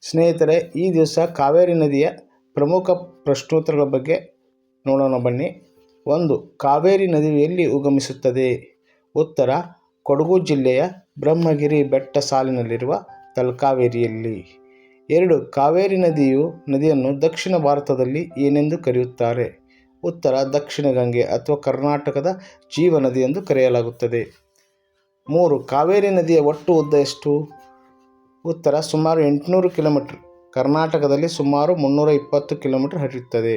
ಸ್ನೇಹಿತರೆ, ಈ ದಿವಸ ಕಾವೇರಿ ನದಿಯ ಪ್ರಮುಖ ಪ್ರಶ್ನೋತ್ತರಗಳ ಬಗ್ಗೆ ನೋಡೋಣ ಬನ್ನಿ. 1. ಕಾವೇರಿ ನದಿಯು ಎಲ್ಲಿ ಉಗಮಿಸುತ್ತದೆ? ಉತ್ತರ: ಕೊಡಗು ಜಿಲ್ಲೆಯ ಬ್ರಹ್ಮಗಿರಿ ಬೆಟ್ಟ ಸಾಲಿನಲ್ಲಿರುವ ತಲಕಾವೇರಿಯಲ್ಲಿ. 2. ಕಾವೇರಿ ನದಿಯನ್ನು ದಕ್ಷಿಣ ಭಾರತದಲ್ಲಿ ಏನೆಂದು ಕರೆಯುತ್ತಾರೆ? ಉತ್ತರ: ದಕ್ಷಿಣ ಗಂಗೆ ಅಥವಾ ಕರ್ನಾಟಕದ ಜೀವನದಿ ಎಂದು ಕರೆಯಲಾಗುತ್ತದೆ. 3. ಕಾವೇರಿ ನದಿಯ ಒಟ್ಟು ಉದ್ದ ಎಷ್ಟು? ಉತ್ತರ: ಸುಮಾರು 800 ಕಿಲೋಮೀಟರ್. ಕರ್ನಾಟಕದಲ್ಲಿ ಸುಮಾರು 320 ಕಿಲೋಮೀಟರ್ ಹರಿಯುತ್ತದೆ.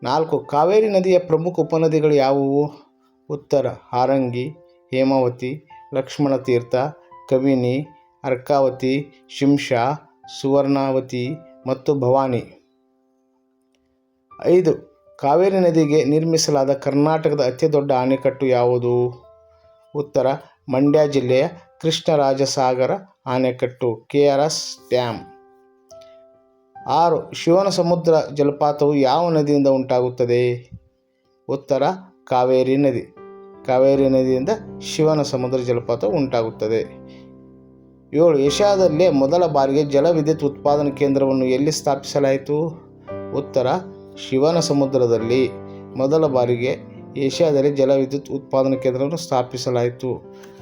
4. ಕಾವೇರಿ ನದಿಯ ಪ್ರಮುಖ ಉಪನದಿಗಳು ಯಾವುವು? ಉತ್ತರ: ಹಾರಂಗಿ, ಹೇಮಾವತಿ, ಲಕ್ಷ್ಮಣತೀರ್ಥ, ಕಬಿನಿ, ಅರ್ಕಾವತಿ, ಶಿಂಷಾ, ಸುವರ್ಣವತಿ ಮತ್ತು ಭವಾನಿ. 5. ಕಾವೇರಿ ನದಿಗೆ ನಿರ್ಮಿಸಲಾದ ಕರ್ನಾಟಕದ ಅತಿದೊಡ್ಡ ಅಣೆಕಟ್ಟು ಯಾವುದು? ಉತ್ತರ: ಮಂಡ್ಯ ಜಿಲ್ಲೆಯ ಕೃಷ್ಣರಾಜಸಾಗರ ಅಣೆಕಟ್ಟು KRS ಡ್ಯಾಮ್. 6. ಶಿವನಸಮುದ್ರ ಜಲಪಾತವು ಯಾವ ನದಿಯಿಂದ ಉಂಟಾಗುತ್ತದೆ? ಉತ್ತರ: ಕಾವೇರಿ ನದಿ. ಕಾವೇರಿ ನದಿಯಿಂದ ಶಿವನಸಮುದ್ರ ಜಲಪಾತವು ಉಂಟಾಗುತ್ತದೆ. 7. ಏಷ್ಯಾದಲ್ಲೇ ಮೊದಲ ಬಾರಿಗೆ ಜಲವಿದ್ಯುತ್ ಉತ್ಪಾದನಾ ಕೇಂದ್ರವನ್ನು ಎಲ್ಲಿ ಸ್ಥಾಪಿಸಲಾಯಿತು? ಉತ್ತರ: ಶಿವನಸಮುದ್ರದಲ್ಲಿ ಮೊದಲ ಬಾರಿಗೆ ಏಷ್ಯಾದಲ್ಲಿ ಜಲವಿದ್ಯುತ್ ಉತ್ಪಾದನಾ ಕೇಂದ್ರವನ್ನು ಸ್ಥಾಪಿಸಲಾಯಿತು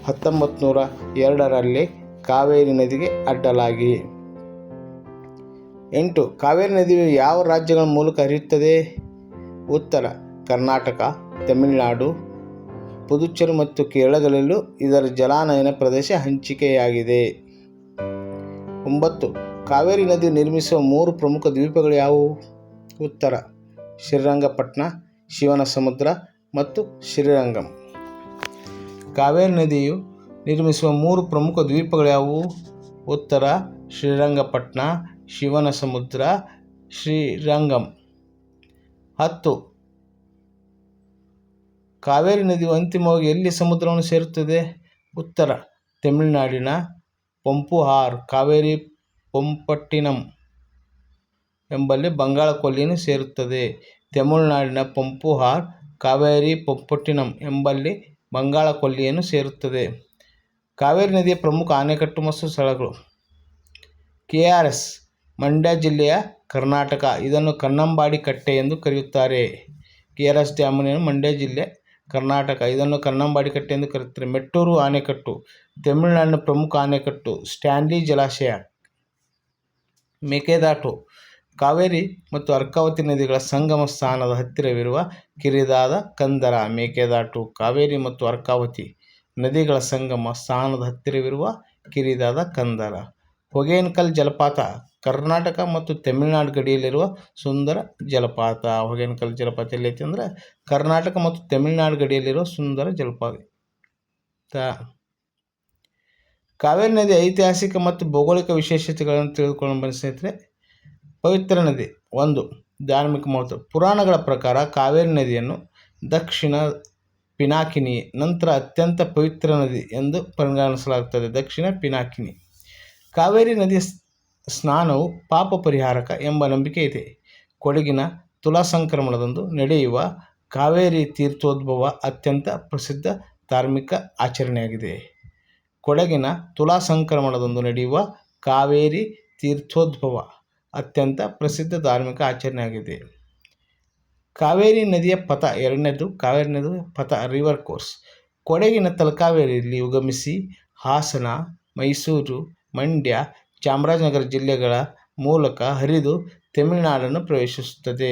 1902ರಲ್ಲಿ ಕಾವೇರಿ ನದಿಗೆ ಅಡ್ಡಲಾಗಿ. 8. ಕಾವೇರಿ ನದಿಯು ಯಾವ ರಾಜ್ಯಗಳ ಮೂಲಕ ಹರಿಯುತ್ತದೆ? ಉತ್ತರ: ಕರ್ನಾಟಕ, ತಮಿಳುನಾಡು, ಪುದುಚೇರಿ ಮತ್ತು ಕೇರಳಗಳಲ್ಲೂ ಇದರ ಜಲಾನಯನ ಪ್ರದೇಶ ಹಂಚಿಕೆಯಾಗಿದೆ. 9. ಕಾವೇರಿ ನದಿಯು ನಿರ್ಮಿಸುವ 3 ಪ್ರಮುಖ ದ್ವೀಪಗಳು ಯಾವುವು? ಉತ್ತರ: ಶ್ರೀರಂಗಪಟ್ಟಣ, ಶಿವನಸಮುದ್ರ ಮತ್ತು ಶ್ರೀರಂಗಂ. ಕಾವೇರಿ ನದಿಯು ನಿರ್ಮಿಸುವ 3 ಪ್ರಮುಖ ದ್ವೀಪಗಳು ಯಾವುವು? ಉತ್ತರ: ಶ್ರೀರಂಗಪಟ್ಟಣ, ಶಿವನಸಮುದ್ರ, ಶ್ರೀರಂಗಂ. 10. ಕಾವೇರಿ ನದಿಯು ಅಂತಿಮವಾಗಿ ಎಲ್ಲಿ ಸಮುದ್ರವನ್ನು ಸೇರುತ್ತದೆ? ಉತ್ತರ: ತಮಿಳುನಾಡಿನ ಪಂಪುಆರ್ ಕಾವೇರಿ ಪಂಪಟ್ಟಿನಂ ಎಂಬಲ್ಲಿ ಬಂಗಾಳ ಕೊಲ್ಲಿಯನ್ನು ಸೇರುತ್ತದೆ. ತಮಿಳುನಾಡಿನ ಪಂಪುಆರ್ ಕಾವೇರಿ ಪಂಪಟ್ಟಿನಂ ಎಂಬಲ್ಲಿ ಬಂಗಾಳ ಕೊಲ್ಲಿಯನ್ನು ಸೇರುತ್ತದೆ. ಕಾವೇರಿ ನದಿಯ ಪ್ರಮುಖ ಅಣೆಕಟ್ಟು ಮತ್ತು ಸ್ಥಳಗಳು. KRS ಮಂಡ್ಯ ಜಿಲ್ಲೆಯ ಕರ್ನಾಟಕ. ಇದನ್ನು ಕನ್ನಂಬಾಡಿ ಕಟ್ಟೆ ಎಂದು ಕರೆಯುತ್ತಾರೆ. KRS ಡ್ಯಾಮನ್ನು ಮಂಡ್ಯ ಜಿಲ್ಲೆ ಕರ್ನಾಟಕ. ಇದನ್ನು ಕನ್ನಂಬಾಡಿ ಕಟ್ಟೆ ಎಂದು ಕರೆಯುತ್ತಾರೆ. ಮೆಟ್ಟೂರು ಅಣೆಕಟ್ಟು ತಮಿಳುನಾಡಿನ ಪ್ರಮುಖ ಅಣೆಕಟ್ಟು. ಸ್ಟ್ಯಾನ್ಲಿ ಜಲಾಶಯ. ಮೇಕೆದಾಟು ಕಾವೇರಿ ಮತ್ತು ಅರ್ಕಾವತಿ ನದಿಗಳ ಸಂಗಮ ಸ್ಥಾನದ ಹತ್ತಿರವಿರುವ ಕಿರಿದಾದ ಕಂದರ. ಮೇಕೆದಾಟು ಕಾವೇರಿ ಮತ್ತು ಅರ್ಕಾವತಿ ನದಿಗಳ ಸಂಗಮ ಸ್ಥಾನದ ಹತ್ತಿರವಿರುವ ಕಿರಿದಾದ ಕಂದರ. ಹೊಗೇನಕಲ್ ಜಲಪಾತ ಕರ್ನಾಟಕ ಮತ್ತು ತಮಿಳುನಾಡು ಗಡಿಯಲ್ಲಿರುವ ಸುಂದರ ಜಲಪಾತ. ಹೊಗೇನಕಲ್ ಜಲಪಾತ ಎಲ್ಲೈತಿ ಅಂದರೆ ಕರ್ನಾಟಕ ಮತ್ತು ತಮಿಳುನಾಡು ಗಡಿಯಲ್ಲಿರುವ ಸುಂದರ ಜಲಪಾತ. ಕಾವೇರಿ ನದಿಯ ಐತಿಹಾಸಿಕ ಮತ್ತು ಭೌಗೋಳಿಕ ವಿಶೇಷತೆಗಳನ್ನು ತಿಳಿದುಕೊಳ್ಳೋಣ ಬನ್ನಿ ಸ್ನೇಹಿತರೆ. ಪವಿತ್ರ ನದಿ. 1. ಧಾರ್ಮಿಕ ಮಹತ್ವ. ಪುರಾಣಗಳ ಪ್ರಕಾರ ಕಾವೇರಿ ನದಿಯನ್ನು ದಕ್ಷಿಣ ಪಿನಾಕಿನಿ ನಂತರ ಅತ್ಯಂತ ಪವಿತ್ರ ನದಿ ಎಂದು ಪರಿಗಣಿಸಲಾಗುತ್ತದೆ. ದಕ್ಷಿಣ ಪಿನಾಕಿನಿ. ಕಾವೇರಿ ನದಿಯ ಸ್ನಾನವು ಪಾಪ ಪರಿಹಾರಕ ಎಂಬ ನಂಬಿಕೆ ಇದೆ. ಕೊಡಗಿನ ತುಲಾ ಸಂಕ್ರಮಣದಂದು ನಡೆಯುವ ಕಾವೇರಿ ತೀರ್ಥೋದ್ಭವ ಅತ್ಯಂತ ಪ್ರಸಿದ್ಧ ಧಾರ್ಮಿಕ ಆಚರಣೆಯಾಗಿದೆ. ಕೊಡಗಿನ ತುಲಾ ಸಂಕ್ರಮಣದಂದು ನಡೆಯುವ ಕಾವೇರಿ ತೀರ್ಥೋದ್ಭವ ಅತ್ಯಂತ ಪ್ರಸಿದ್ಧ ಧಾರ್ಮಿಕ ಆಚರಣೆಯಾಗಿದೆ. ಕಾವೇರಿ ನದಿಯ ಪಥ. 2ನೇದು ಕಾವೇರಿ ನದಿಯ ಪಥ ರಿವರ್ ಕೋರ್ಸ್. ಕೊಡಗಿನ ತಲಕಾವೇರಿಯಲ್ಲಿ ಉಗಮಿಸಿ ಹಾಸನ, ಮೈಸೂರು, ಮಂಡ್ಯ, ಚಾಮರಾಜನಗರ ಜಿಲ್ಲೆಗಳ ಮೂಲಕ ಹರಿದು ತಮಿಳುನಾಡನ್ನು ಪ್ರವೇಶಿಸುತ್ತದೆ.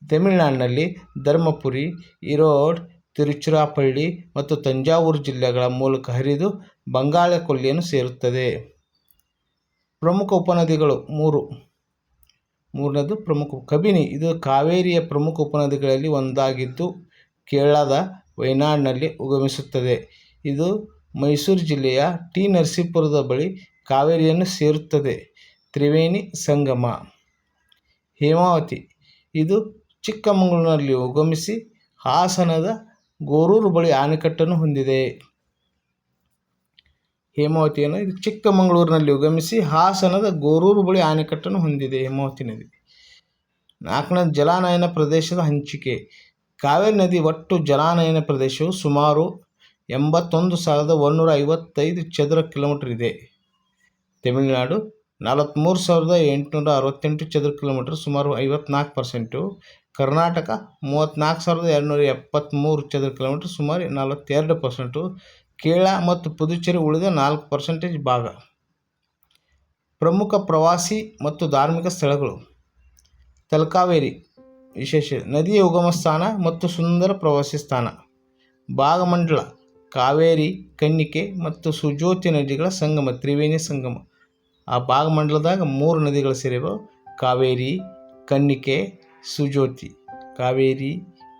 ತಮಿಳುನಾಡಿನಲ್ಲಿ ಧರ್ಮಪುರಿ, ಈರೋಡ್, ತಿರುಚಿರಾಪಳ್ಳಿ ಮತ್ತು ತಂಜಾವೂರು ಜಿಲ್ಲೆಗಳ ಮೂಲಕ ಹರಿದು ಬಂಗಾಳ ಕೊಲ್ಲಿಯನ್ನು ಸೇರುತ್ತದೆ. ಪ್ರಮುಖ ಉಪನದಿಗಳು 3. 3ನೇದು ಪ್ರಮುಖ ಕಬಿನಿ. ಇದು ಕಾವೇರಿಯ ಪ್ರಮುಖ ಉಪನದಿಗಳಲ್ಲಿ ಒಂದಾಗಿದ್ದು ಕೇರಳದ ವಯನಾಡ್ನಲ್ಲಿ ಉಗಮಿಸುತ್ತದೆ. ಇದು ಮೈಸೂರು ಜಿಲ್ಲೆಯ ಟಿ. ನರಸೀಪುರದ ಬಳಿ ಕಾವೇರಿಯನ್ನು ಸೇರುತ್ತದೆ. ತ್ರಿವೇಣಿ ಸಂಗಮ. ಹೇಮಾವತಿ. ಇದು ಚಿಕ್ಕಮಗಳೂರಿನಲ್ಲಿ ಉಗಮಿಸಿ ಹಾಸನದ ಗೋರೂರು ಬಳಿ ಅಣೆಕಟ್ಟನ್ನು ಹೊಂದಿದೆ. ಹೇಮಾವತಿಯನ್ನು ಇದು ಚಿಕ್ಕಮಗಳೂರಿನಲ್ಲಿ ಉಗಮಿಸಿ ಹಾಸನದ ಗೋರೂರು ಬಳಿ ಅಣೆಕಟ್ಟನ್ನು ಹೊಂದಿದೆ. ಹೇಮಾವತಿ ನದಿ. 4ನೇದು ಜಲಾನಯನ ಪ್ರದೇಶದ ಹಂಚಿಕೆ. ಕಾವೇರಿ ನದಿ ಒಟ್ಟು ಜಲಾನಯನ ಪ್ರದೇಶವು ಸುಮಾರು 81,155 ಚದರ ಕಿಲೋಮೀಟರ್ ಇದೆ. ತಮಿಳುನಾಡು 43,868 ಚದರ ಕಿಲೋಮೀಟರ್ ಸುಮಾರು 54%. ಕರ್ನಾಟಕ 34,273 ಚದರ ಕಿಲೋಮೀಟರ್ ಸುಮಾರು 42%. ಕೇರಳ ಮತ್ತು ಪುದುಚೇರಿ ಉಳಿದ 4% ಭಾಗ. ಪ್ರಮುಖ ಪ್ರವಾಸಿ ಮತ್ತು ಧಾರ್ಮಿಕ ಸ್ಥಳಗಳು. ತಲಕಾವೇರಿ ವಿಶೇಷ ನದಿಯ ಉಗಮ ಸ್ಥಾನ ಮತ್ತು ಸುಂದರ ಪ್ರವಾಸಿ ಸ್ಥಾನ. ಭಾಗಮಂಡಲ ಕಾವೇರಿ, ಕನ್ನಿಕೆ ಮತ್ತು ಸುಜೋತಿ ನದಿಗಳ ಸಂಗಮ, ತ್ರಿವೇಣಿ ಸಂಗಮ. ಆ ಭಾಗಮಂಡಲದಾಗ 3 ನದಿಗಳು ಸೇರಿವೆ: ಕಾವೇರಿ, ಕನ್ನಿಕೆ, ಸುಜೋತಿ. ಕಾವೇರಿ,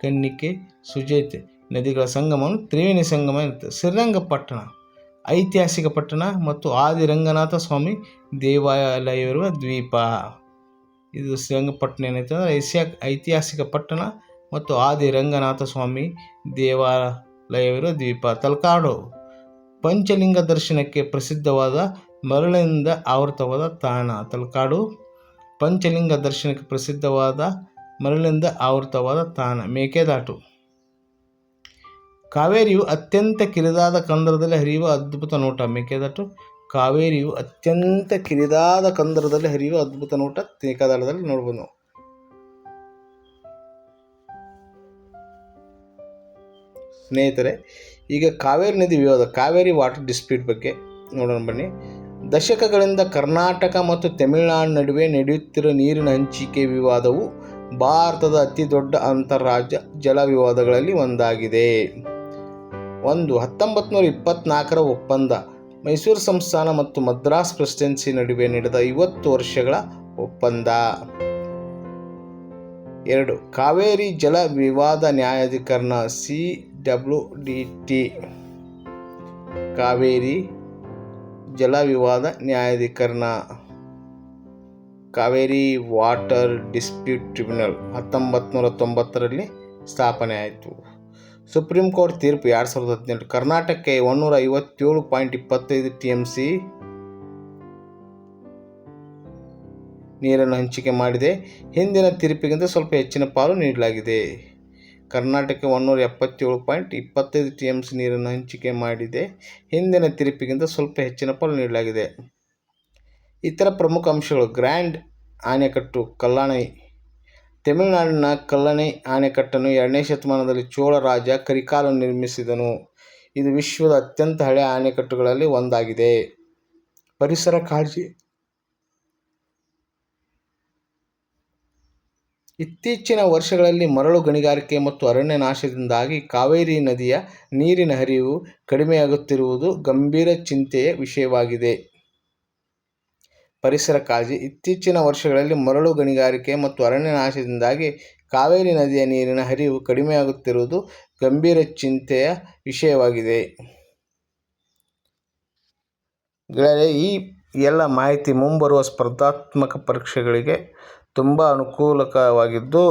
ಕನ್ನಿಕೆ, ಸುಜೋತಿ ನದಿಗಳ ಸಂಗಮವನ್ನು ತ್ರಿವೇಣಿ ಸಂಗಮ ಇರುತ್ತೆ. ಶ್ರೀರಂಗಪಟ್ಟಣ ಐತಿಹಾಸಿಕ ಪಟ್ಟಣ ಮತ್ತು ಆದಿರಂಗನಾಥ ಸ್ವಾಮಿ ದೇವಾಲಯವಿರುವ ದ್ವೀಪ. ಇದು ಶ್ರೀರಂಗಪಟ್ಟಣ ಏನೈತೆ ಅಂದರೆ ಐತಿಹಾಸಿಕ ಪಟ್ಟಣ ಮತ್ತು ಆದಿರಂಗನಾಥ ಸ್ವಾಮಿ ದೇವಾಲಯವಿರುವ ದ್ವೀಪ. ತಲಕಾಡು ಪಂಚಲಿಂಗ ದರ್ಶನಕ್ಕೆ ಪ್ರಸಿದ್ಧವಾದ ಮರಳಿನಿಂದ ಆವೃತವಾದ ತಾಣ. ತಲಕಾಡು ಪಂಚಲಿಂಗ ದರ್ಶನಕ್ಕೆ ಪ್ರಸಿದ್ಧವಾದ ಮರಳಿನಿಂದ ಆವೃತವಾದ ತಾಣ. ಮೇಕೆದಾಟು ಕಾವೇರಿಯು ಅತ್ಯಂತ ಕಿರಿದಾದ ಕಂದರದಲ್ಲಿ ಹರಿಯುವ ಅದ್ಭುತ ನೋಟ. ಮೇಕೆದಾಟು ಕಾವೇರಿಯು ಅತ್ಯಂತ ಕಿರಿದಾದ ಕಂದರದಲ್ಲಿ ಹರಿಯುವ ಅದ್ಭುತ ನೋಟ ಮೇಕೆದಾಟದಲ್ಲಿ ನೋಡ್ಬೋದು ನಾವು. ಸ್ನೇಹಿತರೆ, ಈಗ ಕಾವೇರಿ ನದಿ ವಿವಾದ, ಕಾವೇರಿ ವಾಟರ್ ಡಿಸ್ಪ್ಯೂಟ್ ಬಗ್ಗೆ ನೋಡೋಣ ಬನ್ನಿ. ದಶಕಗಳಿಂದ ಕರ್ನಾಟಕ ಮತ್ತು ತಮಿಳುನಾಡು ನಡುವೆ ನಡೆಯುತ್ತಿರುವ ನೀರಿನ ಹಂಚಿಕೆ ವಿವಾದವು ಭಾರತದ ಅತಿ ದೊಡ್ಡ ಅಂತಾರಾಜ್ಯ ಜಲ ವಿವಾದಗಳಲ್ಲಿ ಒಂದಾಗಿದೆ. 1924ರ ಒಪ್ಪಂದ. ಮೈಸೂರು ಸಂಸ್ಥಾನ ಮತ್ತು ಮದ್ರಾಸ್ ಪ್ರೆಸಿಡೆನ್ಸಿ ನಡುವೆ ನಡೆದ 50 ವರ್ಷಗಳ ಒಪ್ಪಂದ. 2. ಕಾವೇರಿ ಜಲ ವಿವಾದ ನ್ಯಾಯಾಧಿಕರಣ CWDT. ಕಾವೇರಿ ಜಲ ವಿವಾದ ನ್ಯಾಯಾಧಿಕರಣ, ಕಾವೇರಿ ವಾಟರ್ ಡಿಸ್ಪ್ಯೂಟ್ ಟ್ರಿಬ್ಯುನಲ್ 1990ರಲ್ಲಿ ಸ್ಥಾಪನೆ ಆಯಿತು. ಸುಪ್ರೀಂ ಕೋರ್ಟ್ ತೀರ್ಪು 2018. ಕರ್ನಾಟಕಕ್ಕೆ 157.25 TMC ನೀರನ್ನು ಹಂಚಿಕೆ ಮಾಡಿದೆ. ಹಿಂದಿನ ತೀರ್ಪಿಗಿಂತ ಸ್ವಲ್ಪ ಹೆಚ್ಚಿನ ಪಾಲು ನೀಡಲಾಗಿದೆ. ಕರ್ನಾಟಕಕ್ಕೆ 177.25 TMC ನೀರನ್ನು ಹಂಚಿಕೆ ಮಾಡಿದೆ. ಹಿಂದಿನ ತೀರ್ಪಿಗಿಂತ ಸ್ವಲ್ಪ ಹೆಚ್ಚಿನ ಪಾಲು ನೀಡಲಾಗಿದೆ. ಇತರ ಪ್ರಮುಖ ಅಂಶಗಳು: ಗ್ರ್ಯಾಂಡ್ ಆಣೆಕಟ್ಟು ಕಲ್ಲಣೈ. ತಮಿಳುನಾಡಿನ ಕಲ್ಲಣೈ ಆಣೆಕಟ್ಟನ್ನು 2ನೇ ಶತಮಾನದಲ್ಲಿ ಚೋಳ ರಾಜ ಕರಿಕಾಲನು ನಿರ್ಮಿಸಿದನು. ಇದು ವಿಶ್ವದ ಅತ್ಯಂತ ಹಳೆಯ ಆಣೆಕಟ್ಟುಗಳಲ್ಲಿ ಒಂದಾಗಿದೆ. ಪರಿಸರ ಕಾಳಜಿ. ಇತ್ತೀಚಿನ ವರ್ಷಗಳಲ್ಲಿ ಮರಳು ಗಣಿಗಾರಿಕೆ ಮತ್ತು ಅರಣ್ಯ ನಾಶದಿಂದಾಗಿ ಕಾವೇರಿ ನದಿಯ ನೀರಿನ ಹರಿವು ಕಡಿಮೆಯಾಗುತ್ತಿರುವುದು ಗಂಭೀರ ಚಿಂತೆಯ ವಿಷಯವಾಗಿದೆ. ಪರಿಸರ ಕಾಳಜಿ. ಇತ್ತೀಚಿನ ವರ್ಷಗಳಲ್ಲಿ ಮರಳು ಗಣಿಗಾರಿಕೆ ಮತ್ತು ಅರಣ್ಯ ನಾಶದಿಂದಾಗಿ ಕಾವೇರಿ ನದಿಯ ನೀರಿನ ಹರಿವು ಕಡಿಮೆಯಾಗುತ್ತಿರುವುದು ಗಂಭೀರ ಚಿಂತೆಯ ವಿಷಯವಾಗಿದೆ. ಗೆಳೆಯರೇ, ಈ ಎಲ್ಲ ಮಾಹಿತಿ ಮುಂಬರುವ ಸ್ಪರ್ಧಾತ್ಮಕ ಪರೀಕ್ಷೆಗಳಿಗೆ ತುಂಬ ಅನುಕೂಲಕವಾಗಿದ್ದು,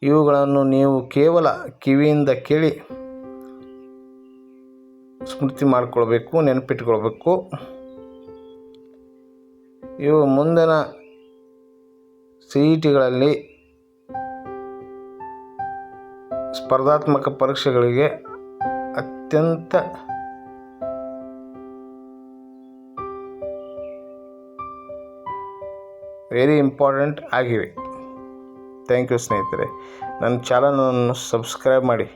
ಇವುಗಳನ್ನು ನೀವು ಕೇವಲ ಕಿವಿಯಿಂದ ಕೇಳಿ ಸ್ಮೃತಿ ಮಾಡಿಕೊಳ್ಬೇಕು, ನೆನಪಿಟ್ಕೊಳ್ಬೇಕು. ಇವು ಮುಂದಿನ CETಗಳಲ್ಲಿ ಸ್ಪರ್ಧಾತ್ಮಕ ಪರೀಕ್ಷೆಗಳಿಗೆ ಅತ್ಯಂತ ವೆರಿ ಇಂಪಾರ್ಟೆಂಟ್ ಆಗಿವೆ. ಥ್ಯಾಂಕ್ ಯು ಸ್ನೇಹಿತರೆ. ನನ್ನ ಚಾನಲನ್ನು ಸಬ್ಸ್ಕ್ರೈಬ್ ಮಾಡಿ.